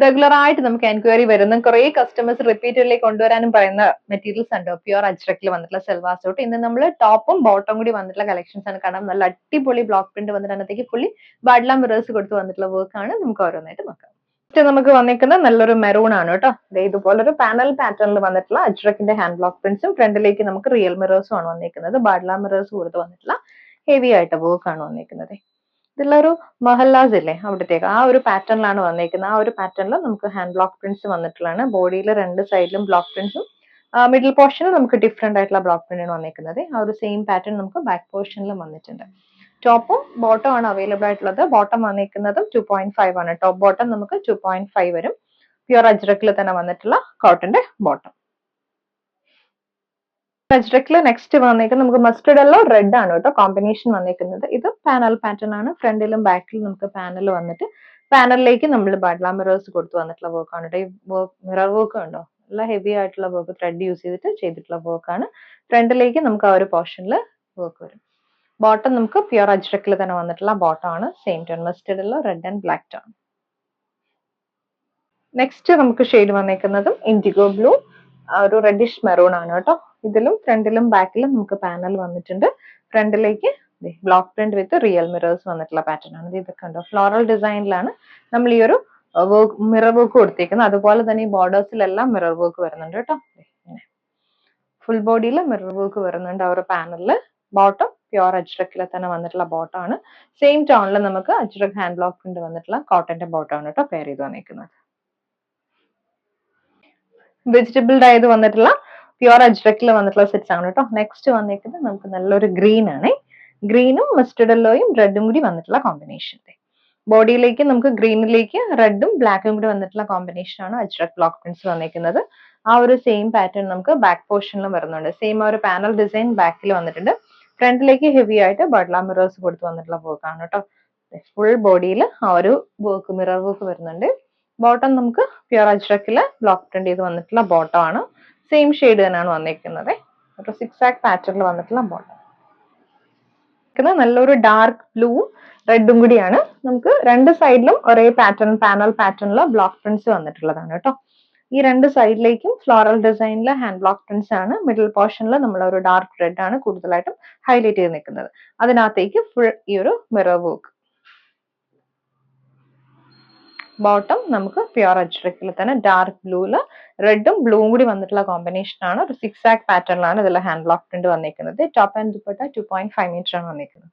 Regular ആയിട്ട് നമുക്ക് enquiry വരുന്ന കുറെ കസ്റ്റമേഴ്സ് റിപ്പീറ്റഡ്ലി കൊണ്ടുവരാനും പറയുന്ന മെറ്റീരിയൽസ് ഉണ്ട്. പ്യുവർ അജ്രക്കിൽ വന്നിട്ടുള്ള സെൽവാർ സൂട്ട്. ഇന്ന് നമ്മൾ ടോപ്പും ബോട്ടം കൂടി വന്നിട്ടുള്ള കളക്ഷൻസ് ആണ് കാണാം. നല്ല അടിപൊളി ബ്ലോക്ക് പ്രിന്റ് വന്നിട്ട് അതിനകത്തേക്ക് ഫുള്ളി ബാഡ്ല മിറേഴ്സ് കൊടുത്ത് വന്നിട്ടുള്ള വർക്ക് ആണ്. നമുക്ക് ഓരോന്നായിട്ട് നോക്കാം. നമുക്ക് വന്നിരിക്കുന്നത് നല്ലൊരു മെറൂൺ ആണ് കേട്ടോ. ഇതുപോലൊരു പാനൽ പാറ്റേണിൽ വന്നിട്ടുള്ള അജ്രക്കിന്റെ ഹാൻഡ് ബ്ലോക്ക് പ്രിന്റ്സും ഫ്രണ്ടിലേക്ക് നമുക്ക് റിയൽ മിറേഴ്സും ആണ് വന്നിരിക്കുന്നത്. ബാഡ്ല മിറേഴ്സ് കൊടുത്ത് വന്നിട്ടുള്ള ഹെവി ആയിട്ട് വർക്ക് ആണ് വന്നിരിക്കുന്നത്. ഇതിലൊരു മഹല്ലാസ് ഇല്ലേ അവിടത്തേക്ക് ആ ഒരു പാറ്റേണിലാണ് വന്നിരിക്കുന്നത്. ആ ഒരു പാറ്റേണിൽ നമുക്ക് ഹാൻഡ് ബ്ലോക്ക് പ്രിന്റ്സ് വന്നിട്ടുള്ളതാണ്. ബോഡിയിൽ രണ്ട് സൈഡിലും ബ്ലോക്ക് പ്രിന്റ്സും മിഡിൽ പോർഷനിൽ നമുക്ക് ഡിഫറെന്റ് ആയിട്ടുള്ള ബ്ലോക്ക് പ്രിന്റ് ആണ് വന്നിരിക്കുന്നത്. ആ ഒരു സെയിം പാറ്റേൺ നമുക്ക് ബാക്ക് പോർഷനിലും വന്നിട്ടുണ്ട്. ടോപ്പും ബോട്ടം ആണ് അവൈലബിൾ ആയിട്ടുള്ളത്. ബോട്ടം വന്നിരിക്കുന്നതും 2.5 ആണ്. ടോപ്പ് ബോട്ടം നമുക്ക് 2.5 വരും. പ്യുവർ അജ്രക്കിൽ തന്നെ വന്നിട്ടുള്ള കോട്ടന്റെ ബോട്ടം. അജ്രക്കിൽ നെക്സ്റ്റ് വന്നിരിക്കുന്നത് നമുക്ക് മസ്റ്റർഡ് യെല്ലോ റെഡ് ആണ് കേട്ടോ കോമ്പിനേഷൻ വന്നിരിക്കുന്നത്. ഇത് പാനൽ പാറ്റേൺ ആണ്. ഫ്രണ്ടിലും ബാക്കിലും നമുക്ക് പാനൽ വന്നിട്ട് പാനലിലേക്ക് നമ്മൾ ബാഡ്ല മിറേഴ്സ് കൊടുത്ത് വന്നിട്ടുള്ള വർക്ക് ആണ് കേട്ടോ. ഈ വർക്ക് മിറർ വർക്ക് ഉണ്ടോ, നല്ല ഹെവി ആയിട്ടുള്ള വർക്ക് ത്രെഡ് യൂസ് ചെയ്തിട്ടുള്ള വർക്ക് ആണ്. ഫ്രണ്ടിലേക്ക് നമുക്ക് ആ ഒരു പോർഷനിൽ വർക്ക് വരും. ബോട്ടം നമുക്ക് പ്യുവർ അജ്രക്കിൽ തന്നെ വന്നിട്ടുള്ള ബോട്ടം ആണ്. Same tone mustard yellow red and black tone. Next നമുക്ക് ഷെയ്ഡ് വന്നിരിക്കുന്നതും ഇൻഡിഗോ ബ്ലൂ ഒരു റെഡിഷ് മെറൂൺ ആണ് കേട്ടോ. ഇതിലും ഫ്രണ്ടിലും ബാക്കിലും നമുക്ക് പാനൽ വന്നിട്ടുണ്ട്. ഫ്രണ്ടിലേക്ക് ബ്ലോക്ക് പ്രിന്റ് വിത്ത് റിയൽ മിറേഴ്സ് വന്നിട്ടുള്ള പാറ്റേൺ ആണ്. ഇതൊക്കെ ഉണ്ടോ ഫ്ലോറൽ ഡിസൈനിലാണ് നമ്മൾ ഈ ഒരു മിറർ വർക്ക് കൊടുത്തേക്കുന്നത്. അതുപോലെ തന്നെ ഈ ബോർഡേഴ്സിലെല്ലാം മിറർ വർക്ക് വരുന്നുണ്ട് കേട്ടോ. ഫുൾ ബോഡിയിൽ മിറർ വർക്ക് വരുന്നുണ്ട് ആ ഒരു പാനലില്. ബോട്ടം പ്യുവർ അജ്രക്കിൽ തന്നെ വന്നിട്ടുള്ള ബോട്ടം ആണ്. സെയിം ടോണിൽ നമുക്ക് അജ്രക് ഹാൻഡ് ബ്ലോക്ക് പ്രിന്റ് വന്നിട്ടുള്ള കോട്ടന്റെ ബോട്ടം ആണ് കേട്ടോ പെയർ ചെയ്ത് വന്നിരിക്കുന്നത്. വെജിറ്റബിൾ ഡൈത് വന്നിട്ടുള്ള പ്യുവർ അജ്രക്കിൽ വന്നിട്ടുള്ള സെറ്റ്സ് ആണ് കേട്ടോ. നെക്സ്റ്റ് വന്നിരിക്കുന്നത് നമുക്ക് നല്ലൊരു ഗ്രീൻ ആണ്. ഗ്രീനും മസ്റ്റർഡ് യെല്ലോയും റെഡും കൂടി വന്നിട്ടുള്ള കോമ്പിനേഷൻ. ബോഡിയിലേക്ക് നമുക്ക് ഗ്രീനിലേക്ക് റെഡും ബ്ലാക്കും കൂടി വന്നിട്ടുള്ള കോമ്പിനേഷൻ ആണ് അജ്രക് ബ്ലോക്ക് പ്രിന്റ്സ് വന്നിരിക്കുന്നത്. ആ ഒരു സെയിം പാറ്റേൺ നമുക്ക് ബാക്ക് പോർഷനിലും വരുന്നുണ്ട്. സെയിം ആ ഒരു പാനൽ ഡിസൈൻ ബാക്കിൽ വന്നിട്ടുണ്ട്. ഫ്രണ്ടിലേക്ക് ഹെവി ആയിട്ട് ബഡ്ല മിറേഴ്സ് കൊടുത്ത് വന്നിട്ടുള്ള വർക്ക് ആണ് കേട്ടോ. ഫുൾ ബോഡിയിൽ ആ ഒരു വർക്ക് മിറർ വർക്ക് വരുന്നുണ്ട്. ബോട്ടം നമുക്ക് പ്യുവർ അജ്രക്കില് ബ്ലോക്ക് പ്രിന്റ് ചെയ്ത് വന്നിട്ടുള്ള ബോട്ടം ആണ്. സെയിം ഷെയ്ഡ് തന്നെയാണ് വന്നിരിക്കുന്നത്. ഒരു 6 പാറ്റേണിൽ വന്നിട്ടുള്ള ബോട്ടം. നല്ലൊരു ഡാർക്ക് ബ്ലൂ റെഡും കൂടിയാണ്. നമുക്ക് രണ്ട് സൈഡിലും ഒരേ പാറ്റേൺ പാനൽ പാറ്റേണിൽ ബ്ലോക്ക് പ്രിന്റ്സ് വന്നിട്ടുള്ളതാണ് കേട്ടോ. ഈ രണ്ട് സൈഡിലേക്കും ഫ്ലോറൽ ഡിസൈനിൽ ഹാൻഡ് ബ്ലോക്ക് പ്രിന്റ്സ് ആണ്. മിഡിൽ പോർഷനിൽ നമ്മൾ ഒരു ഡാർക്ക് റെഡ് ആണ് കൂടുതലായിട്ടും ഹൈലൈറ്റ് ചെയ്ത് നിൽക്കുന്നത്. അതിനകത്തേക്ക് ഫുൾ ഈ ഒരു മിറർ വർക്ക്. ബോട്ടം നമുക്ക് പ്യുവർ അജ്രക്കിൽ തന്നെ ഡാർക്ക് ബ്ലൂല് റെഡും ബ്ലൂവും കൂടി വന്നിട്ടുള്ള കോമ്പിനേഷൻ ആണ്. ഒരു 6 പാറ്റേണിലാണ് ഇതിൽ ഹാൻഡ് ബ്ലോക്ക് പ്രിന്റ് വന്നിരിക്കുന്നത്. ടോപ്പ് ആൻഡ് ദുപ്പട്ട 2.5 മീറ്റർ ആണ് വന്നിരിക്കുന്നത്.